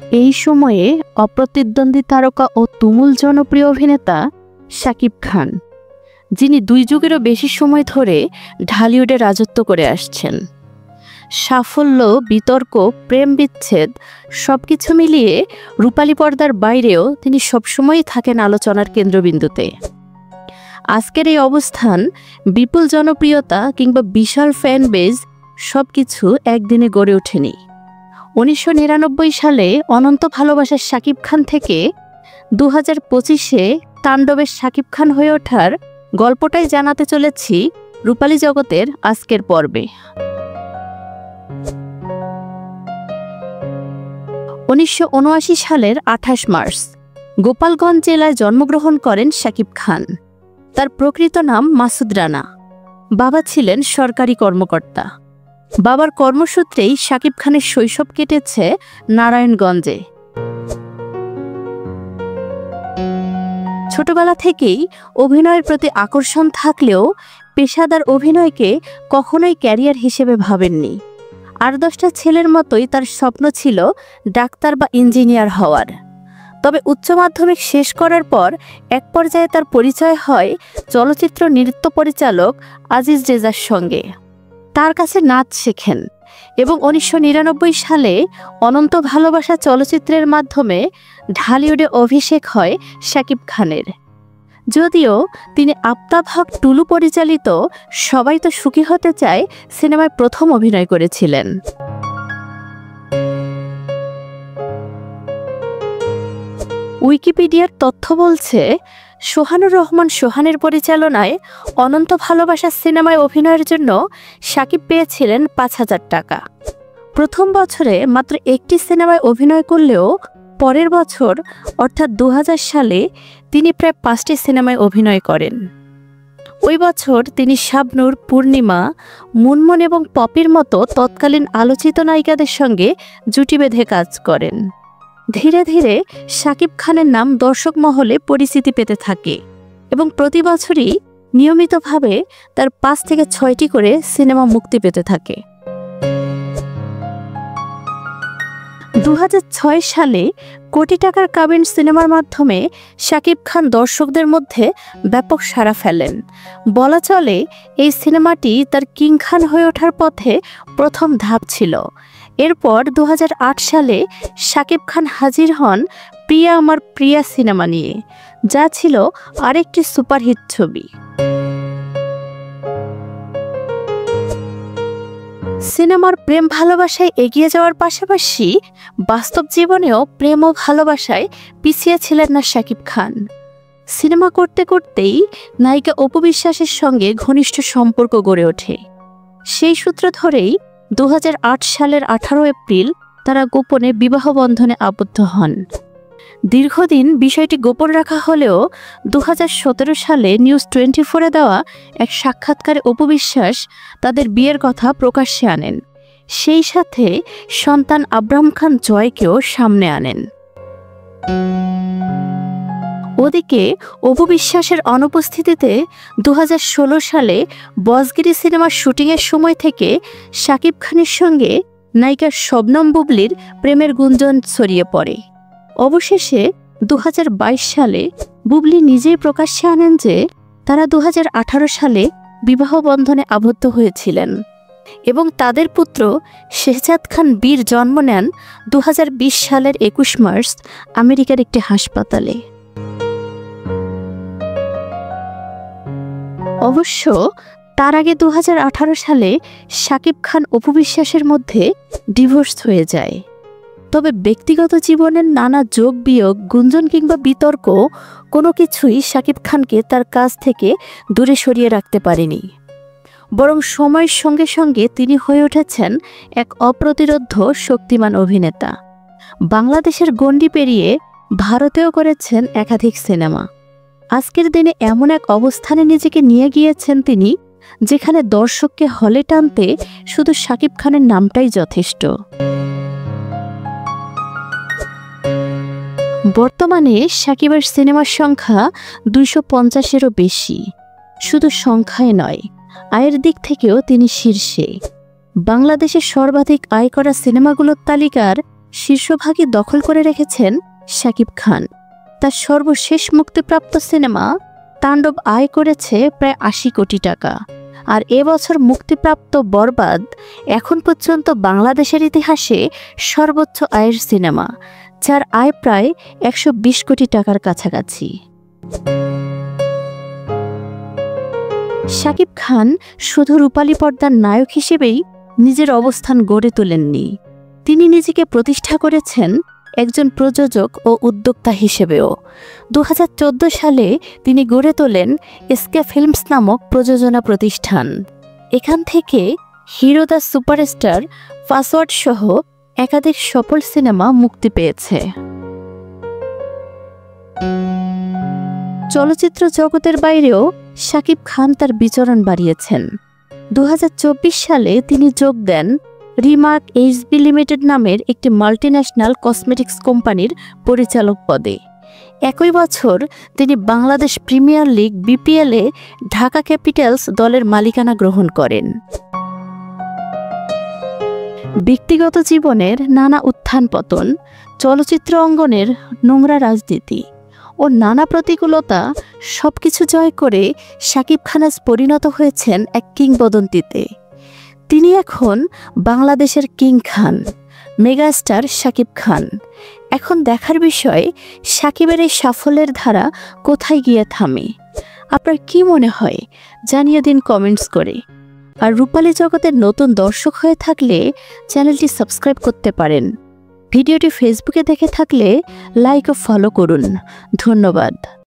এই সময়ে অপ্রতিদ্বন্দ্বী তারকা ও তুমুল জনপ্রিয় অভিনেতা শাকিব খান, যিনি 2 যুগেরও বেশি সময় ধরে ঢালিউডে রাজত্ব করে আসছেন। সাফল্য, বিতর্ক, প্রেম বিচ্ছেদ সবকিছু মিলিয়ে রূপালী পর্দার বাইরেও তিনি সবসময়ই থাকেন আলোচনার কেন্দ্রবিন্দুতে। আজকের এই অবস্থান, বিপুল জনপ্রিয়তা কিংবা বিশাল ফ্যান বেজ সবকিছু একদিনে গড়ে ওঠেনি। 1999 সালে অনন্ত ভালোবাসার শাকিব খান থেকে 2025-এ তাণ্ডবের শাকিব খান হয়ে ওঠার গল্পটাই জানাতে চলেছি রূপালী জগতের আজকের পর্বে। 1979 সালের 28 মার্চ গোপালগঞ্জ জেলায় জন্মগ্রহণ করেন শাকিব খান। তার প্রকৃত নাম মাসুদ রানা। বাবা ছিলেন সরকারি কর্মকর্তা। বাবার কর্মসূত্রেই শাকিব খানের শৈশব কেটেছে নারায়ণগঞ্জে। ছোটবেলা থেকেই অভিনয়ের প্রতি আকর্ষণ থাকলেও পেশাদার অভিনয়কে কখনোই ক্যারিয়ার হিসেবে ভাবেননি। 8-10টা ছেলের মতোই তার স্বপ্ন ছিল ডাক্তার বা ইঞ্জিনিয়ার হওয়ার। তবে উচ্চ মাধ্যমিক শেষ করার পর এক পর্যায়ে তার পরিচয় হয় চলচ্চিত্র নৃত্য পরিচালক আজিজ রেজার সঙ্গে। তার কাছে নাচ শেখেন এবং 1999 সালে অনন্ত ভালোবাসা চলচ্চিত্রের মাধ্যমে ঢালিউডে অভিষেক হয় শাকিব খানের। যদিও তিনি আফতাব হক টুলু পরিচালিত সবাই তো সুখী হতে চায় সিনেমায় প্রথম অভিনয় করেছিলেন। উইকিপিডিয়ার তথ্য বলছে, সোহানুর রহমান সোহানের পরিচালনায় অনন্ত ভালোবাসা সিনেমায় অভিনয়ের জন্য শাকিব পেয়েছিলেন 5,000 টাকা। প্রথম বছরে মাত্র একটি সিনেমায় অভিনয় করলেও পরের বছর অর্থাৎ 2000 সালে তিনি প্রায় 5টি সিনেমায় অভিনয় করেন। ওই বছর তিনি শাবনূর, পূর্ণিমা, মুনমুন এবং পপির মতো তৎকালীন আলোচিত নায়িকাদের সঙ্গে জুটি বেঁধে কাজ করেন। ধীরে ধীরে শাকিব খানের নাম দর্শক মহলে পরিচিতি পেতে থাকে এবং প্রতি বছরই নিয়মিতভাবে তার 5 থেকে 6টি করে সিনেমা মুক্তি পেতে থাকে। 2006 সালে কোটি টাকার কাবিন সিনেমার মাধ্যমে শাকিব খান দর্শকদের মধ্যে ব্যাপক সাড়া ফেলেন। বলা চলে এই সিনেমাটি তার কিং খান হয়ে ওঠার পথে প্রথম ধাপ ছিল। এরপর 2008 সালে শাকিব খান হাজির হন প্রিয়া আমার প্রিয়া সিনেমা নিয়ে, যা ছিল আরেকটি সুপারহিট ছবি। সিনেমার প্রেম ভালোবাসায় এগিয়ে যাওয়ার পাশাপাশি বাস্তব জীবনেও প্রেম ও ভালোবাসায় পিছিয়ে ছিলেন না শাকিব খান। সিনেমা করতে করতেই নায়িকা অপু বিশ্বাসের সঙ্গে ঘনিষ্ঠ সম্পর্ক গড়ে ওঠে। সেই সূত্র ধরেই 2008 সালের 18 এপ্রিল তারা গোপনে বিবাহ বন্ধনে আবদ্ধ হন। দীর্ঘদিন বিষয়টি গোপন রাখা হলেও 2017 সালে নিউজ 24-এ দেওয়া এক সাক্ষাৎকারে অপু বিশ্বাস তাদের বিয়ের কথা প্রকাশ্যে আনেন। সেই সাথে সন্তান আব্রাম খান জয়কেও সামনে আনেন। ওদিকে অপু বিশ্বাসের অনুপস্থিতিতে 2016 সালে বসগিরি সিনেমার শুটিংয়ের সময় থেকে শাকিব খানের সঙ্গে নায়িকা শবনম বুবলির প্রেমের গুঞ্জন ছড়িয়ে পড়ে। অবশেষে 2022 সালে বুবলি নিজেই প্রকাশ্যে আনেন যে তারা 2018 সালে বিবাহ বন্ধনে আবদ্ধ হয়েছিলেন এবং তাদের পুত্র শেহজাদ খান বীর জন্ম নেন 2020 সালের 21 মার্চ আমেরিকার একটি হাসপাতালে। অবশ্য তার আগে 2018 সালে শাকিব খান অপু বিশ্বাসের মধ্যে ডিভোর্স হয়ে যায়। তবে ব্যক্তিগত জীবনের নানা যোগ বিয়োগ, গুঞ্জন কিংবা বিতর্ক কোনো কিছুই শাকিব খানকে তার কাজ থেকে দূরে সরিয়ে রাখতে পারেনি। বরং সময়ের সঙ্গে সঙ্গে তিনি হয়ে উঠেছেন এক অপ্রতিরোধ্য শক্তিমান অভিনেতা। বাংলাদেশের গণ্ডি পেরিয়ে ভারতেও করেছেন একাধিক সিনেমা। আজকের দিনে এমন এক অবস্থানে নিজেকে নিয়ে গিয়েছেন তিনি, যেখানে দর্শককে হলে টানতে শুধু শাকিব খানের নামটাই যথেষ্ট। বর্তমানে শাকিবের সিনেমার সংখ্যা 250-এরও বেশি। শুধু সংখ্যায় নয়, আয়ের দিক থেকেও তিনি শীর্ষে। বাংলাদেশের সর্বাধিক আয় করা সিনেমাগুলোর তালিকার শীর্ষভাগই দখল করে রেখেছেন শাকিব খান। তার সর্বশেষ মুক্তিপ্রাপ্ত সিনেমা তাণ্ডব আয় করেছে প্রায় ৮০ কোটি টাকা। আর এবছর মুক্তিপ্রাপ্ত বরবাদ এখন পর্যন্ত বাংলাদেশের ইতিহাসে সর্বোচ্চ আয়ের সিনেমা, যার আয় প্রায় ১২০ কোটি টাকার কাছাকাছি। শাকিব খান শুধু রূপালী পর্দার নায়ক হিসেবেই নিজের অবস্থান গড়ে তোলেননি, তিনি নিজেকে প্রতিষ্ঠা করেছেন একজন প্রযোজক ও উদ্যোক্তা হিসেবেও। ২০১৪ সালে তিনি গড়ে তোলেন এসকে ফিল্মস নামক প্রযোজনা প্রতিষ্ঠান। এখান থেকে হিরো দ্য সুপারস্টার, পাসওয়ার্ড সহ একাধিক সফল সিনেমা মুক্তি পেয়েছে। চলচ্চিত্র জগতের বাইরেও শাকিব খান তার বিচরণ বাড়িয়েছেন। ২০২৪ সালে তিনি যোগ দেন রিমার্ক এইচবি লিমিটেড নামের একটি মাল্টিন্যাশনাল কসমেটিক্স কোম্পানির পরিচালক পদে। একই বছর তিনি বাংলাদেশ প্রিমিয়ার লিগ বিপিএলে ঢাকা ক্যাপিটালস দলের মালিকানা গ্রহণ করেন। ব্যক্তিগত জীবনের নানা উত্থান পতন, চলচ্চিত্র অঙ্গনের নোংরা রাজনীতি ও নানা প্রতিকূলতা সবকিছু জয় করে শাকিব খান আজ পরিণত হয়েছেন এক কিংবদন্তিতে। তিনি এখন বাংলাদেশের কিং খান, মেগাস্টার শাকিব খান। এখন দেখার বিষয় শাকিবের এই সাফল্যের ধারা কোথায় গিয়ে থামে। আপনার কি মনে হয় জানিয়ে দিন কমেন্টস করে। আর রূপালী জগতের নতুন দর্শক হয়ে থাকলে চ্যানেলটি সাবস্ক্রাইব করতে পারেন। ভিডিওটি ফেসবুকে দেখে থাকলে লাইক ও ফলো করুন। ধন্যবাদ।